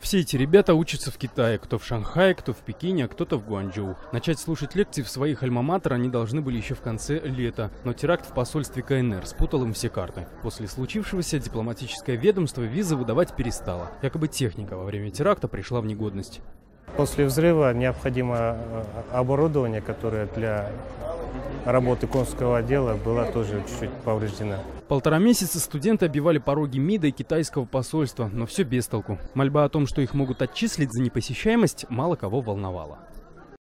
Все эти ребята учатся в Китае, кто в Шанхае, кто в Пекине, а кто-то в Гуанчжоу. Начать слушать лекции в своих альма-матер они должны были еще в конце лета, но теракт в посольстве КНР спутал им все карты. После случившегося дипломатическое ведомство визы выдавать перестало. Якобы техника во время теракта пришла в негодность. После взрыва необходимо оборудование, которое для работы консульского отдела было тоже чуть-чуть повреждено. 1,5 месяца студенты оббивали пороги МИДа и китайского посольства, но все без толку. Мольба о том, что их могут отчислить за непосещаемость, мало кого волновала.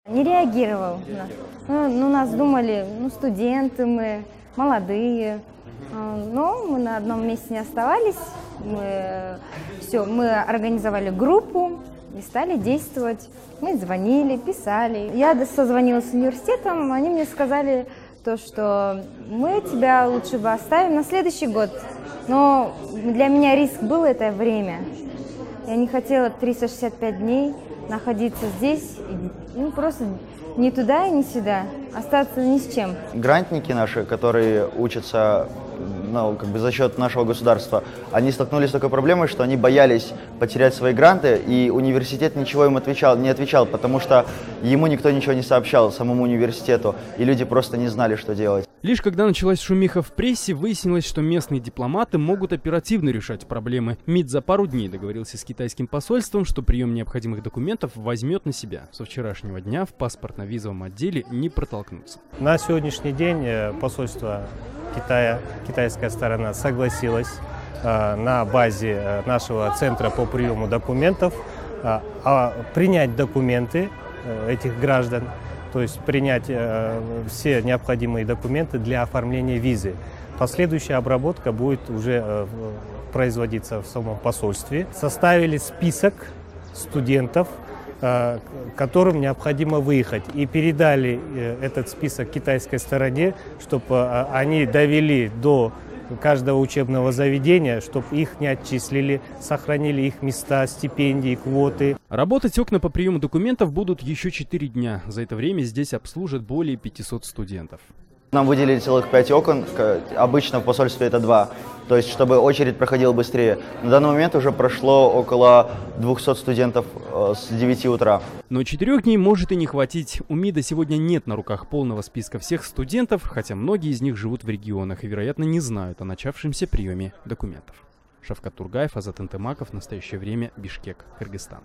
Не реагировал. Нас думали, студенты мы, молодые. Но мы на одном месте не оставались. Мы организовали группу и стали действовать. Мы звонили, писали. Я созвонилась с университетом, они мне сказали, что мы тебя лучше бы оставим на следующий год. Но для меня риск был это время. Я не хотела 365 дней находиться здесь, просто ни туда и ни сюда, остаться ни с чем. Грантники наши, которые учатся за счет нашего государства, они столкнулись с такой проблемой, что они боялись потерять свои гранты, и университет ничего им не отвечал, потому что ему никто ничего не сообщал, самому университету, и люди просто не знали, что делать. Лишь когда началась шумиха в прессе, выяснилось, что местные дипломаты могут оперативно решать проблемы. МИД за пару дней договорился с китайским посольством, что прием необходимых документов возьмет на себя. Со вчерашнего дня в паспортно-визовом отделе не протолкнуться. На сегодняшний день посольство Китая, китайская сторона согласилась на базе нашего центра по приему документов принять документы этих граждан, то есть принять все необходимые документы для оформления визы. Последующая обработка будет уже производиться в самом посольстве. Составили список студентов, которым необходимо выехать, и передали этот список китайской стороне, чтобы они довели до каждого учебного заведения, чтобы их не отчислили, сохранили их места, стипендии, квоты. Работать окна по приему документов будут еще 4 дня. За это время здесь обслужат более 500 студентов. Нам выделили целых 5 окон, обычно в посольстве это 2, то есть чтобы очередь проходила быстрее. На данный момент уже прошло около 200 студентов с 9 утра. Но 4 дней может и не хватить. У МИДа сегодня нет на руках полного списка всех студентов, хотя многие из них живут в регионах и, вероятно, не знают о начавшемся приеме документов. Шавкат Тургаев, Азат Интемаков. В настоящее время Бишкек, Кыргызстан.